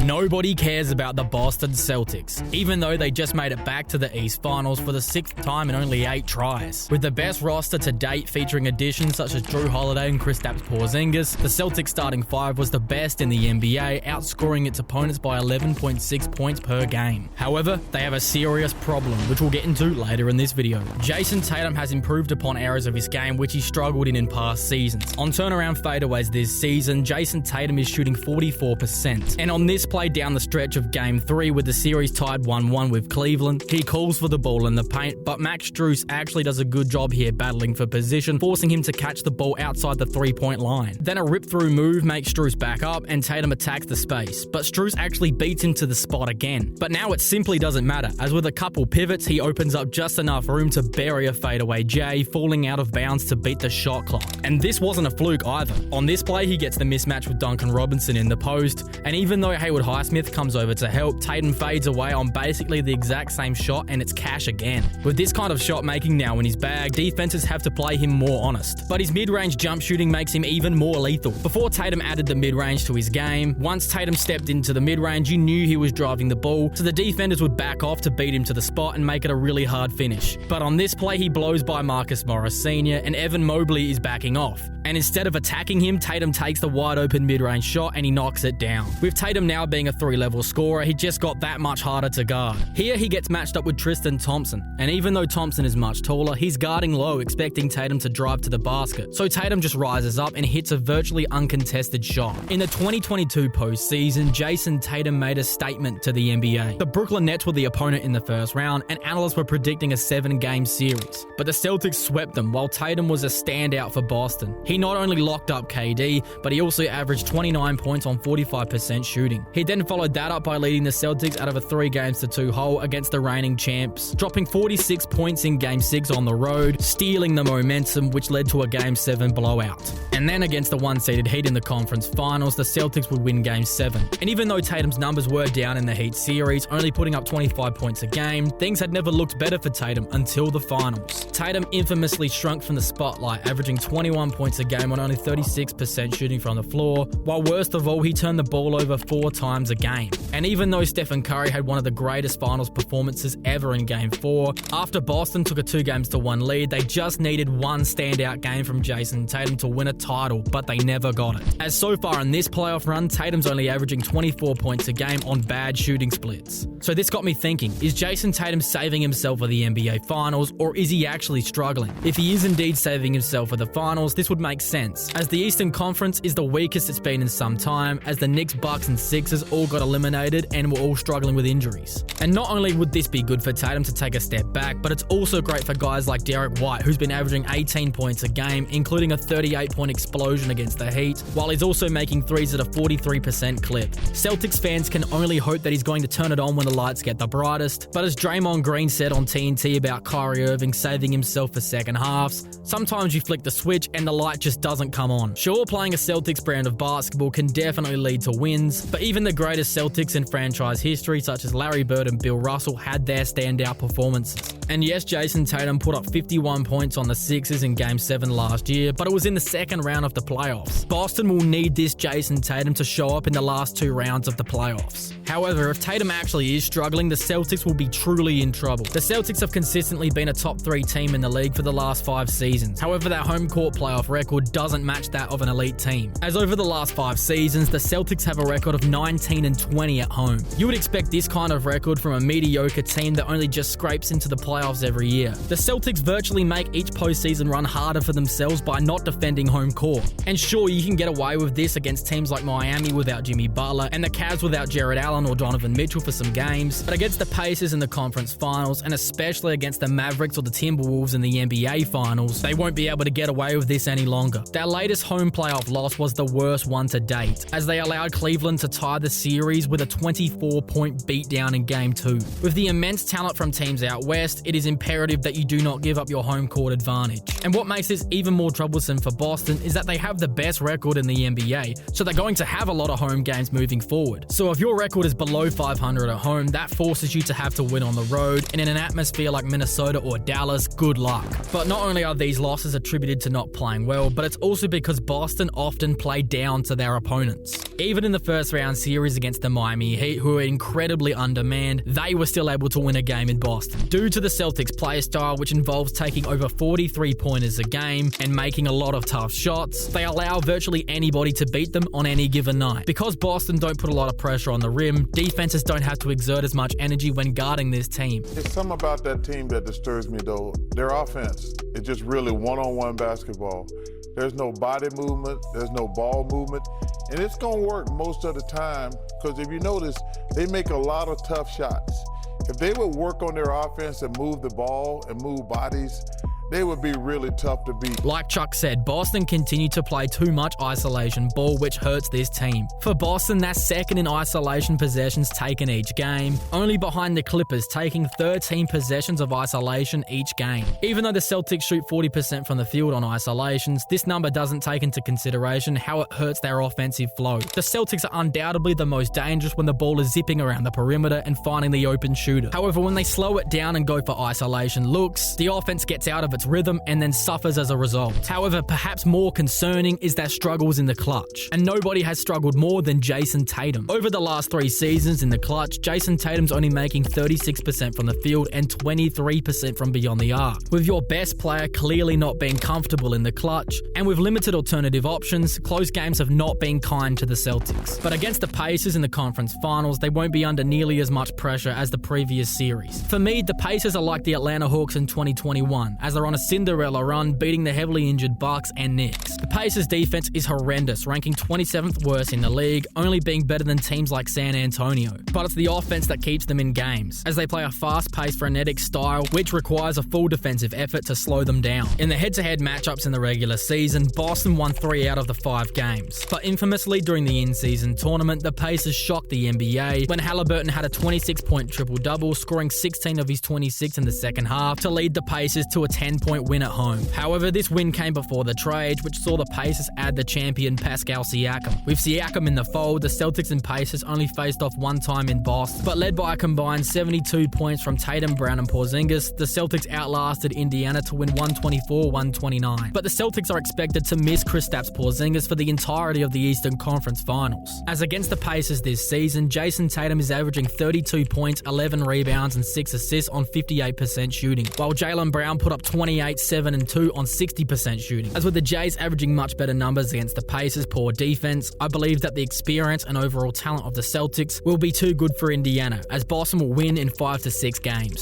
Nobody cares about the Boston Celtics, even though they just made it back to the East Finals for the 6th time in only 8 tries. With the best roster to date featuring additions such as Drew Holiday and Kristaps Porzingis, the Celtics starting 5 was the best in the NBA, outscoring its opponents by 11.6 points per game. However, they have a serious problem, which we'll get into later in this video. Jayson Tatum has improved upon areas of his game which he struggled in past seasons. On turnaround fadeaways this season, Jayson Tatum is shooting 44%. And on this play down the stretch of Game 3 with the series tied 1-1 with Cleveland, he calls for the ball in the paint, but Max Strus actually does a good job here battling for position, forcing him to catch the ball outside the 3-point line. Then a rip-through move makes Strus back up, and Tatum attacks the space, but Strus actually beats him to the spot again. But now it simply doesn't matter, as with a couple pivots, he opens up just enough room to bury a fadeaway J, falling out of bounds to beat the shot clock. And this wasn't a fluke either. On this play, he gets the mismatch with Duncan Robinson in the post, and even though Haywood Highsmith comes over to help, Tatum fades away on basically the exact same shot, and it's cash again. With this kind of shot making now in his bag, defenses have to play him more honest. But his mid-range jump shooting makes him even more lethal. Before Tatum added the mid-range to his game, once Tatum stepped into the mid-range, you knew he was driving the ball, so the defenders would back off to beat him to the spot and make it a really hard finish. But on this play, he blows by Marcus Morris Sr., and Evan Mobley is backing off. And instead of attacking him, Tatum takes the wide open mid-range shot and he knocks it down. With Tatum now being a 3-level scorer, he just got that much harder to guard. Here he gets matched up with Tristan Thompson, and even though Thompson is much taller, he's guarding low, expecting Tatum to drive to the basket. So Tatum just rises up and hits a virtually uncontested shot. In the 2022 postseason, Jayson Tatum made a statement to the NBA. The Brooklyn Nets were the opponent in the first round, and analysts were predicting a 7-game series. But the Celtics swept them, while Tatum was a standout for Boston. He not only locked up KD, but he also averaged 29 points on 45% shooting. He then followed that up by leading the Celtics out of a 3-2 hole against the reigning champs, dropping 46 points in Game 6 on the road, stealing the momentum, which led to a Game 7 blowout. And then against the 1-seeded Heat in the conference finals, the Celtics would win Game 7. And even though Tatum's numbers were down in the Heat series, only putting up 25 points a game, things had never looked better for Tatum until the finals. Tatum infamously shrunk from the spotlight, averaging 21 points a game on only 36% shooting from the floor, while worst of all, he turned the ball over 4 times a game. And even though Stephen Curry had one of the greatest finals performances ever in Game 4, after Boston took a 2-1 lead, they just needed one standout game from Jayson Tatum to win a title, but they never got it. As so far in this playoff run, Tatum's only averaging 24 points a game on bad shooting splits. So this got me thinking, is Jayson Tatum saving himself for the NBA Finals, or is he actually struggling? If he is indeed saving himself for the Finals, this would make sense, as the Eastern Conference is the weakest it's been in some time, as the Knicks, Bucks and Sixers all got eliminated and were all struggling with injuries. And not only would this be good for Tatum to take a step back, but it's also great for guys like Derek White, who's been averaging 18 points a game, including a 38-point explosion against the Heat, while he's also making threes at a 43% clip. Celtics fans can only hope that he's going to turn it on when the lights get the brightest, but as Draymond Green said on TNT about Kyrie Irving saving himself for second halves, sometimes you flick the switch and the light just doesn't come on. Sure, playing a Celtics brand of basketball can definitely lead to wins, but even the greatest Celtics in franchise history, such as Larry Bird and Bill Russell, had their standout performances. And yes, Jayson Tatum put up 51 points on the Sixers in Game 7 last year, but it was in the second round of the playoffs. Boston will need this Jayson Tatum to show up in the last 2 rounds of the playoffs. However, if Tatum actually is struggling, the Celtics will be truly in trouble. The Celtics have consistently been a top 3 team in the league for the last 5 seasons. However, their home court playoff record doesn't match that of an elite team, as over the last 5 seasons, the Celtics have a record of 19-20 at home. You would expect this kind of record from a mediocre team that only just scrapes into the playoffs every year. The Celtics virtually make each postseason run harder for themselves by not defending home court. And sure, you can get away with this against teams like Miami without Jimmy Butler and the Cavs without Jared Allen or Donovan Mitchell for some games, but against the Pacers in the conference finals, and especially against the Mavericks or the Timberwolves in the NBA finals, they won't be able to get away with this any longer. Their latest home playoff loss was the worst one to date, as they allowed Cleveland to tie the series with a 24-point beatdown in Game 2. With the immense talent from teams out west, it is imperative that you do not give up your home court advantage. And what makes this even more troublesome for Boston is that they have the best record in the NBA, so they're going to have a lot of home games moving forward. So if your record is below 500 at home, that forces you to have to win on the road, and in an atmosphere like Minnesota or Dallas, good luck. But not only are these losses attributed to not playing well, but it's also because Boston often play down to their opponents. Even in the first round series against the Miami Heat, who were incredibly undermanned, they were still able to win a game in Boston. Due to the Celtics' play style, which involves taking over 40 three-pointers a game and making a lot of tough shots, they allow virtually anybody to beat them on any given night. Because Boston don't put a lot of pressure on the rim, defenses don't have to exert as much energy when guarding this team. There's something about that team that disturbs me, though. Their offense, it's just really one-on-one basketball. There's no body movement, there's no ball movement, and it's going to work most of the time because if you notice, they make a lot of tough shots. If they would work on their offense and move the ball and move bodies, they would be really tough to beat. Like Chuck said, Boston continued to play too much isolation ball, which hurts this team. For Boston, that's second in isolation possessions taken each game, only behind the Clippers taking 13 possessions of isolation each game. Even though the Celtics shoot 40% from the field on isolations, this number doesn't take into consideration how it hurts their offensive flow. The Celtics are undoubtedly the most dangerous when the ball is zipping around the perimeter and finding the open shooter. However, when they slow it down and go for isolation looks, the offense gets out of its rhythm and then suffers as a result. However, perhaps more concerning is their struggles in the clutch. And nobody has struggled more than Jayson Tatum. Over the last 3 seasons in the clutch, Jayson Tatum's only making 36% from the field and 23% from beyond the arc. With your best player clearly not being comfortable in the clutch, and with limited alternative options, close games have not been kind to the Celtics. But against the Pacers in the conference finals, they won't be under nearly as much pressure as the previous series. For me, the Pacers are like the Atlanta Hawks in 2021, as they're on a Cinderella run, beating the heavily injured Bucks and Knicks. The Pacers' defense is horrendous, ranking 27th worst in the league, only being better than teams like San Antonio. But it's the offense that keeps them in games, as they play a fast-paced, frenetic style, which requires a full defensive effort to slow them down. In the head-to-head matchups in the regular season, Boston won 3 out of the 5 games. But infamously, during the in-season tournament, the Pacers shocked the NBA when Halliburton had a 26-point triple-double, scoring 16 of his 26 in the second half to lead the Pacers to a 10-point win at home. However, this win came before the trade, which saw the Pacers add the champion Pascal Siakam. With Siakam in the fold, the Celtics and Pacers only faced off one time in Boston, but led by a combined 72 points from Tatum, Brown and Porzingis, the Celtics outlasted Indiana to win 124-129. But the Celtics are expected to miss Kristaps Porzingis for the entirety of the Eastern Conference Finals. As against the Pacers this season, Jayson Tatum is averaging 32 points, 11 rebounds and 6 assists on 58% shooting, while Jaylen Brown put up 28, 7 and 2 on 60% shooting. As with the Jays averaging much better numbers against the Pacers' poor defense, I believe that the experience and overall talent of the Celtics will be too good for Indiana, as Boston will win in 5 to 6 games.